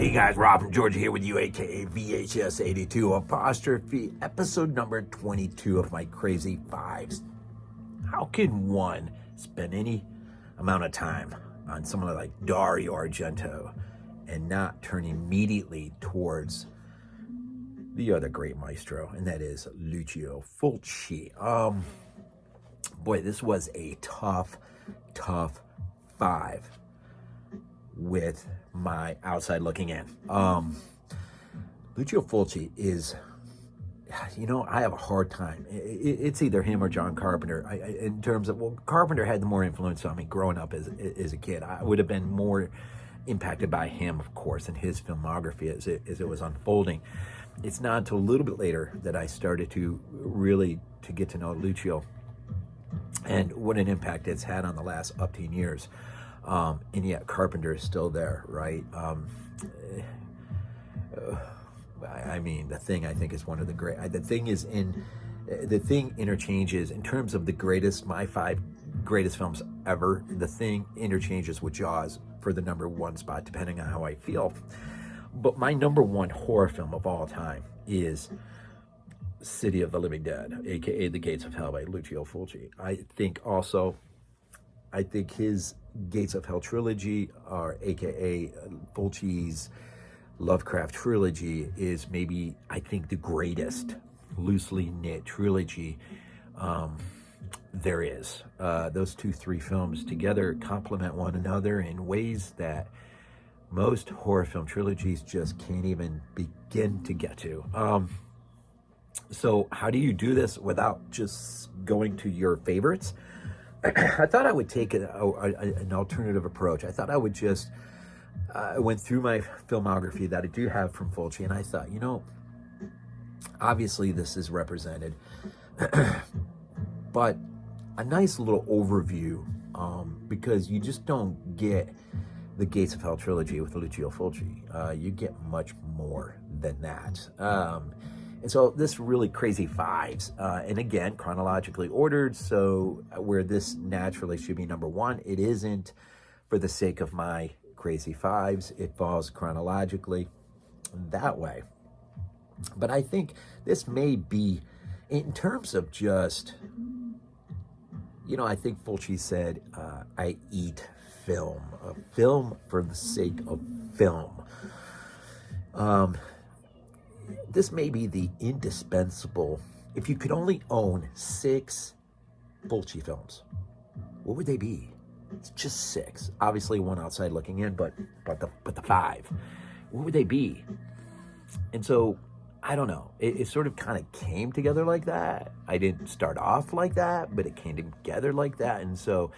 Hey guys, Rob from Georgia here with you, aka VHS 82 apostrophe, episode number 22 of my Crazy Fives. How can one spend any amount of time on someone like Dario Argento and not turn immediately towards the other great maestro, and that is Lucio Fulci? Boy, this was a tough five with my outside looking in. Lucio Fulci is, I have a hard time. It's either him or John Carpenter. In terms of, Carpenter had the more influence on me growing up as a kid. I would have been more impacted by him, of course, and his filmography as it was unfolding. It's not until a little bit later that I started to really to get to know Lucio and what an impact it's had on the last 10 years. And yet Carpenter is still there, right? I mean, The Thing, I think, is one of the great. The Thing interchanges in terms of my 5 greatest films ever. The Thing interchanges with Jaws for the number 1 spot, depending on how I feel. But my number 1 horror film of all time is City of the Living Dead, aka The Gates of Hell by Lucio Fulci. I think his Gates of Hell trilogy, or aka Fulci's Lovecraft trilogy, is maybe, I think, the greatest loosely knit trilogy there is. Those 3 films together complement one another in ways that most horror film trilogies just can't even begin to get to. So how do you do this without just going to your favorites? I thought I would take an alternative approach. I thought I would just went through my filmography that I do have from Fulci, and I thought, obviously this is represented, but a nice little overview, because you just don't get the Gates of Hell trilogy with Lucio Fulci. You get much more than that. And so this really Crazy Fives, and again, chronologically ordered, so where this naturally should be number 1, it isn't for the sake of my Crazy Fives. It falls chronologically that way. But I think this may be, in terms of just, I think Fulci said, I eat film, a film for the sake of film. This may be the indispensable, if you could only own 6 Fulci films, what would they be? It's just 6. Obviously one outside looking in, but the 5. What would they be? And so, I don't know. It sort of kind of came together like that. I didn't start off like that, but it came together like that. And so,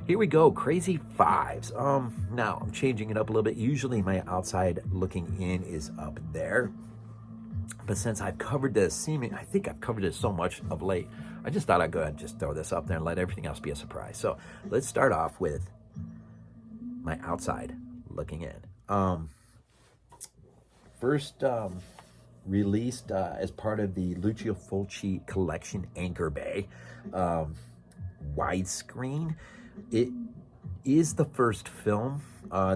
here we go, Crazy Fives. Now, I'm changing it up a little bit. Usually my outside looking in is up there. But since I've covered this, I think I've covered this so much of late, I just thought I'd go ahead and just throw this up there and let everything else be a surprise. So let's start off with my outside looking in. First released as part of the Lucio Fulci collection Anchor Bay widescreen. It is the first film.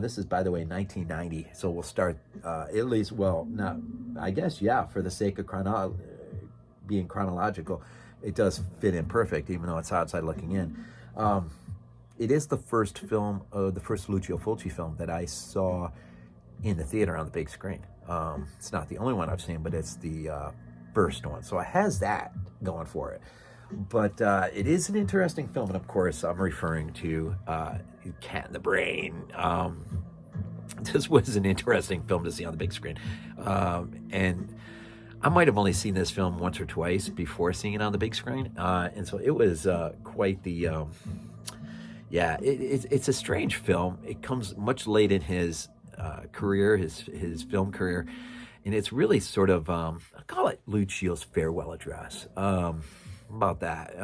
This is, by the way, 1990. So we'll start at least, for the sake of being chronological, it does fit in perfect, even though it's outside looking in. It is the first film, the first Lucio Fulci film that I saw in the theater on the big screen. It's not the only one I've seen, but it's the first one. So it has that going for it. But it is an interesting film, and of course I'm referring to Cat in the Brain. This was an interesting film to see on the big screen, and I might have only seen this film once or twice before seeing it on the big screen, and so it was quite the it's a strange film. It comes much late in his career, his film career, and it's really sort of I call it Lucio's farewell address. About that.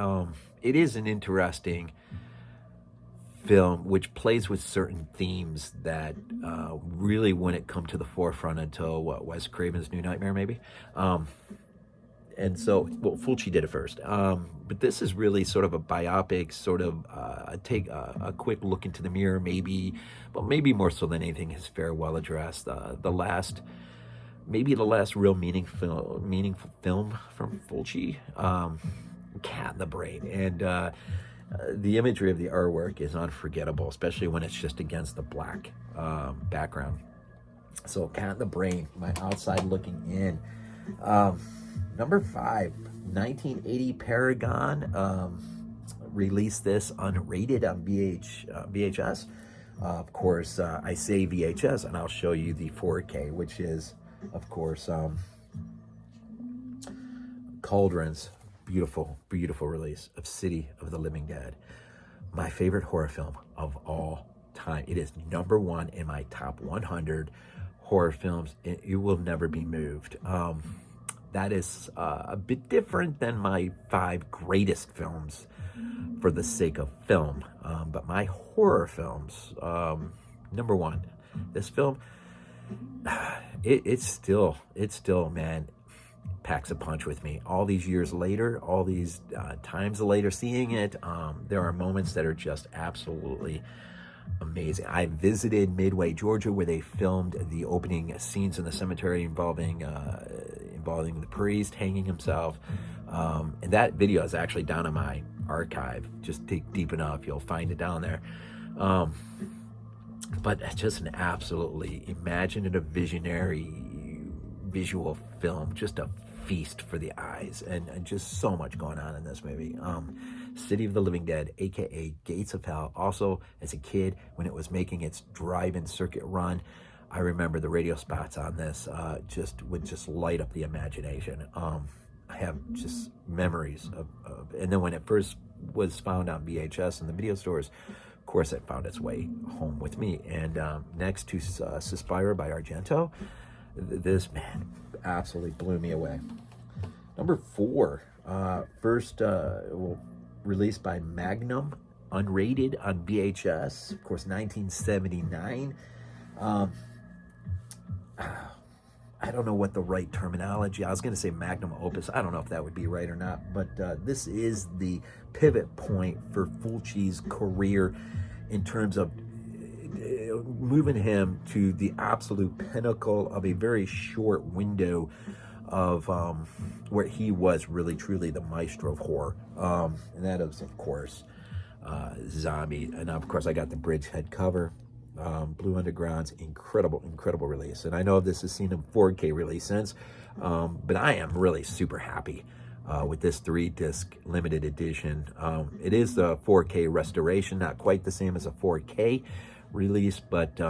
It is an interesting film which plays with certain themes that really wouldn't come to the forefront until Wes Craven's New Nightmare, maybe. and so, well, Fulci did it first. But this is really sort of a biopic, sort of take a quick look into the mirror, maybe, but maybe more so than anything, his farewell address. Maybe the last real meaningful film from Fulci, Cat in the Brain. And the imagery of the artwork is unforgettable, especially when it's just against the black background. So Cat in the Brain, my outside looking in. Number 5, 1980 Paragon released this unrated on VHS. Of course, I say VHS, and I'll show you the 4K, which is, of course, Cauldron's beautiful, beautiful release of City of the Living Dead. My favorite horror film of all time. It is number 1 in my top 100 horror films. It will never be moved. That is a bit different than my 5 greatest films for the sake of film. But my horror films, number 1, this film, it's still, man, packs a punch with me. All these years later, all these times later seeing it, there are moments that are just absolutely amazing. I visited Midway, Georgia, where they filmed the opening scenes in the cemetery involving the priest hanging himself. And that video is actually down in my archive. Just dig deep enough, you'll find it down there. But it's just an absolutely imaginative, visionary visual film, just a feast for the eyes, and just so much going on in this movie. City of the Living Dead, aka Gates of Hell. Also, as a kid, when it was making its drive-in circuit run, I remember the radio spots on this would just light up the imagination. I have just memories of, and then when it first was found on VHS in the video stores, of course, it found its way home with me. And next to Suspira by Argento, this, man, absolutely blew me away. Number 4, released by Magnum, unrated on VHS, of course, 1979. I don't know what the right terminology, I was going to say magnum opus. I don't know if that would be right or not, but this is the pivot point for Fulci's career in terms of moving him to the absolute pinnacle of a very short window of where he was really truly the maestro of horror. And that is, of course, Zombie. And of course, I got the bridgehead cover. Blue Underground's incredible release. And I know this has seen a 4K release since, but I am really super happy with this 3-disc limited edition. It is the 4K restoration, not quite the same as a 4K release, but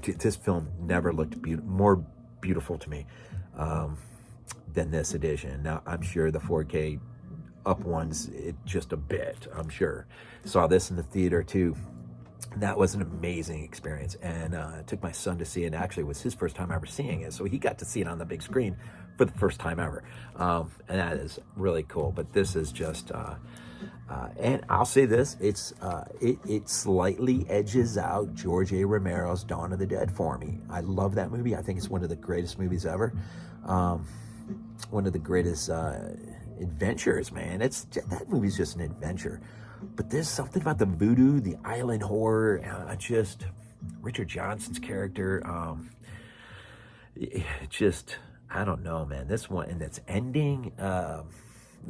this film never looked more beautiful to me than this edition. Now, I'm sure the 4K up ones, it just a bit, I'm sure. Saw this in the theater too. That was an amazing experience, and I took my son to see it. Actually, it was his first time ever seeing it, so he got to see it on the big screen for the first time ever, and that is really cool. But this is just, and I'll say this: it slightly edges out George A. Romero's Dawn of the Dead for me. I love that movie. I think it's one of the greatest movies ever. One of the greatest adventures, man. That movie's just an adventure. But there's something about the voodoo, the island horror, just Richard Johnson's character. I don't know, man. This one and its ending,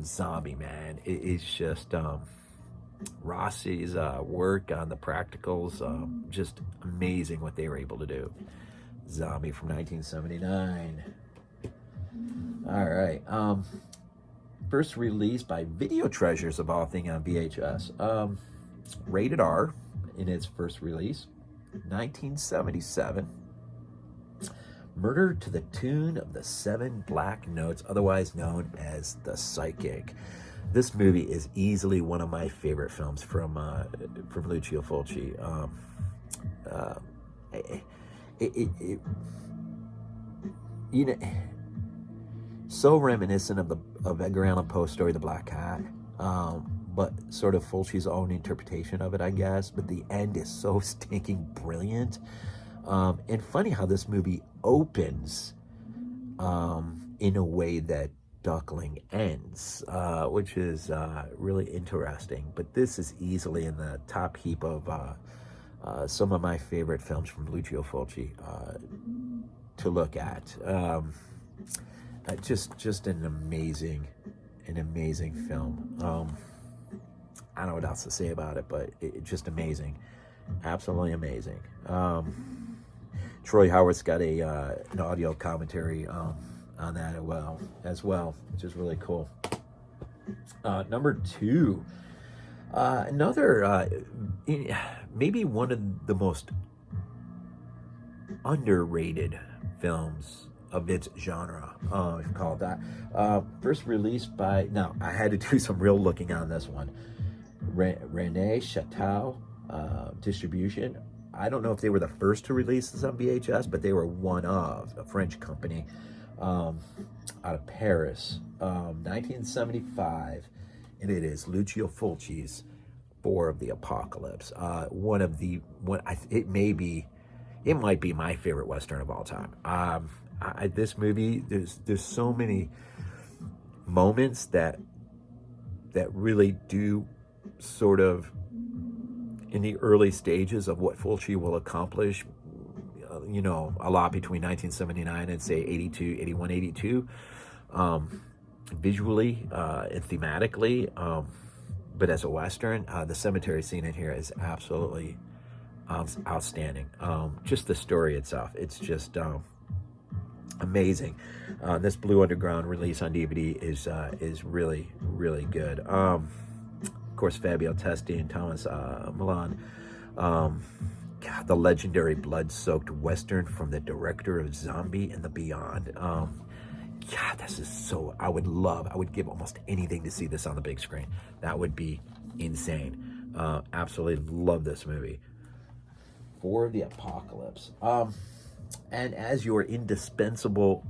Zombie, man. It is just Rossi's work on the practicals, just amazing what they were able to do. Zombie from 1979. All right. First released by Video Treasures of all things on VHS. Rated R in its first release, 1977. Murder to the Tune of the 7 Black Notes, otherwise known as The Psychic. This movie is easily one of my favorite films from Lucio Fulci. You know, so reminiscent of Edgar Allan Poe's story, The Black Cat, but sort of Fulci's own interpretation of it, I guess. But the end is so stinking brilliant, and funny how this movie opens in a way that Duckling ends, which is really interesting. But this is easily in the top heap of some of my favorite films from Lucio Fulci to look at. Just an amazing film. I don't know what else to say about it, but it's just amazing, absolutely amazing. Troy Howard's got an audio commentary on that as well, which is really cool. Number 2, another maybe one of the most underrated films of its genre, if you call it that. First released by, now I had to do some real looking on this one, Rene Chateau distribution. I don't know if they were the first to release this on VHS, but they were one of a French company out of Paris, 1975, and it is Lucio Fulci's Four of the Apocalypse. It might be my favorite Western of all time. This movie, there's so many moments that really do sort of in the early stages of what Fulci will accomplish, a lot between 1979 and say 81, 82, visually and thematically, but as a Western, the cemetery scene in here is absolutely outstanding. Just the story itself, it's just amazing. This Blue Underground release on DVD is really, really good. Of course, Fabio Testi and Thomas Milan. God, the legendary blood-soaked Western from the director of Zombie and the Beyond. God, this is so, I would give almost anything to see this on the big screen. That would be insane. Absolutely love this movie. For the Apocalypse. And as your indispensable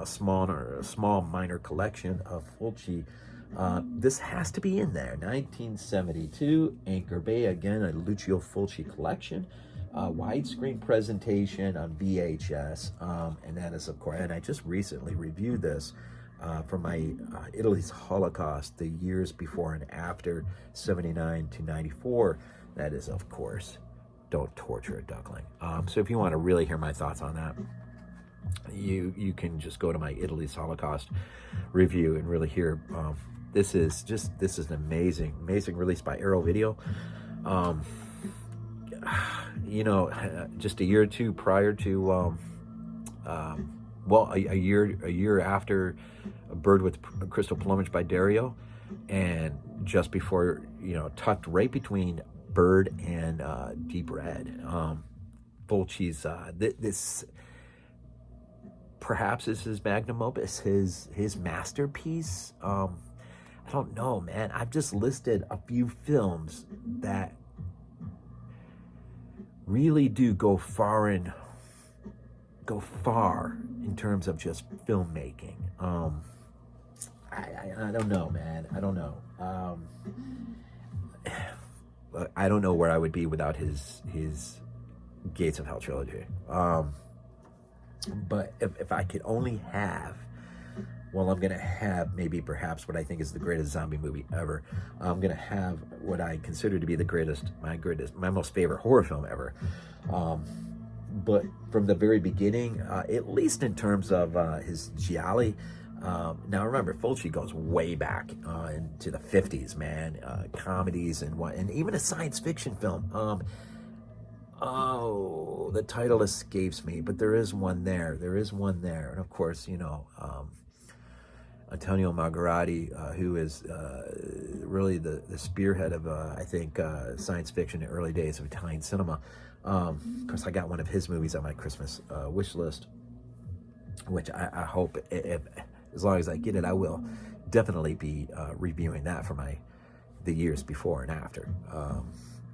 small minor collection of Fulci, this has to be in there. 1972, Anchor Bay, again, a Lucio Fulci collection. Widescreen presentation on VHS, and that is, of course, and I just recently reviewed this for my Italy's Holocaust, the years before and after 79 to 94. That is, of course, Don't Torture a Duckling. So if you want to really hear my thoughts on that, you can just go to my Italy's Holocaust review and really hear. This is an amazing release by Arrow Video. Just a year or two prior to, a year after A Bird with Crystal Plumage by Dario, and just before, tucked right between Bird and Deep Red, Fulci's this perhaps is his magnum opus, his masterpiece. I don't know, man. I've just listed a few films that really do go far in terms of just filmmaking. I don't know, man. I don't know. I don't know where I would be without his Gates of Hell trilogy. But if I could only have, well, I'm gonna have maybe perhaps what I think is the greatest zombie movie ever. I'm gonna have what I consider to be my most favorite horror film ever. But from the very beginning, at least in terms of his gialli. Now remember, Fulci goes way back into the 50s, man. Comedies and even a science fiction film. The title escapes me, but there is one there. And of course, Antonio Margheriti, who is really the spearhead of, I think, science fiction in the early days of Italian cinema. Of course, I got one of his movies on my Christmas wish list, which I hope, as long as I get it, I will definitely be reviewing that for the years before and after.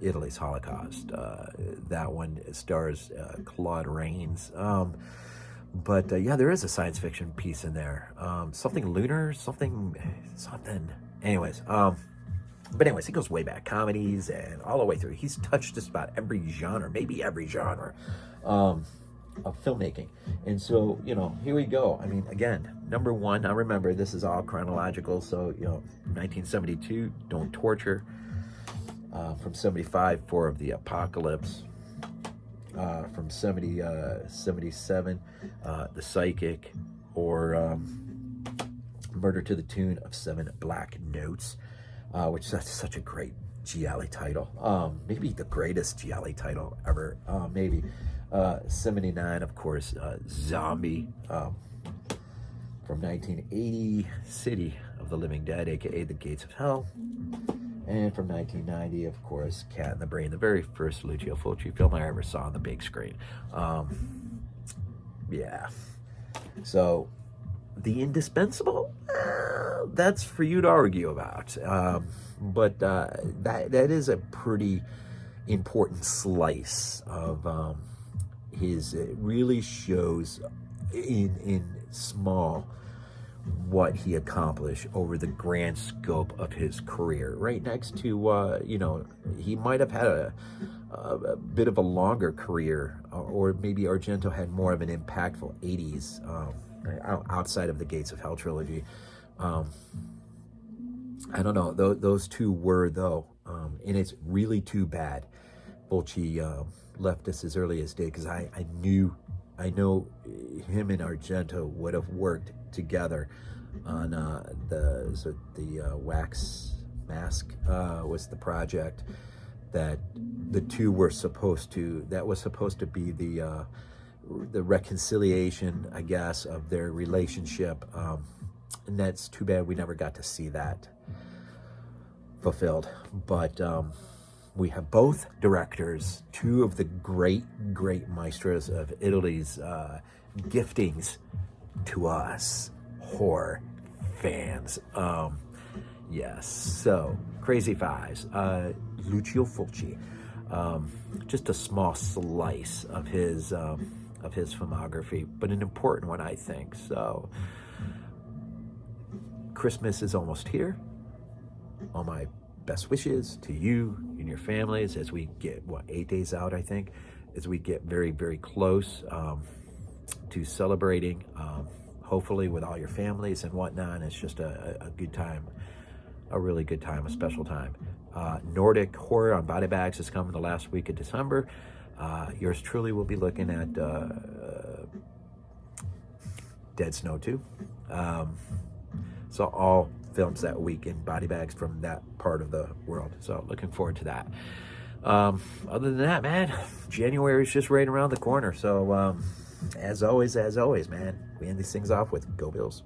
Italy's Holocaust. That one stars Claude Rains. But there is a science fiction piece in there. Something lunar, something. Anyways, he goes way back. Comedies and all the way through. He's touched just about every genre, maybe every genre. of filmmaking. And so, you know, here we go. I mean, again, number one, now remember, this is all chronological. So, you know, 1972, Don't Torture. From 75, 4 of the Apocalypse. From 77, The Psychic, or Murder to the Tune of 7 Black Notes, which that's such a great giallo title. Maybe the greatest giallo title ever, maybe. 79, of course, Zombie, from 1980, City of the Living Dead, aka The Gates of Hell. And from 1990, of course, Cat in the Brain, the very first Lucio Fulci film I ever saw on the big screen. Yeah. So, the indispensable? That's for you to argue about. But that is a pretty important slice of his. It really shows in small what he accomplished over the grand scope of his career. Right next to, you know, he might have had a bit of a longer career, or maybe Argento had more of an impactful 80s, outside of the Gates of Hell trilogy. I don't know, those two were, though, and it's really too bad Fulci left us as early as did, because I know him and Argento would have worked together on the Wax Mask was the project that the two were supposed to, that was supposed to be the reconciliation, I guess, of their relationship, and that's too bad we never got to see that fulfilled. But we have both directors, two of the great maestros of Italy's giftings to us horror fans. Yes, so Crazy Fives, Lucio Fulci, just a small slice of his filmography, but an important one, I think. So Christmas is almost here. All my best wishes to you and your families as we get, 8 days out, I think, as we get very, very close to celebrating, hopefully with all your families and whatnot. It's just a good time, a really good time, a special time. Nordic Horror on Body Bags is coming the last week of December. Yours truly will be looking at Dead Snow 2. So all films that week in Body Bags from that part of the world. So looking forward to that. Other than that, man, January is just right around the corner. So as always, man, we end these things off with Go Bills.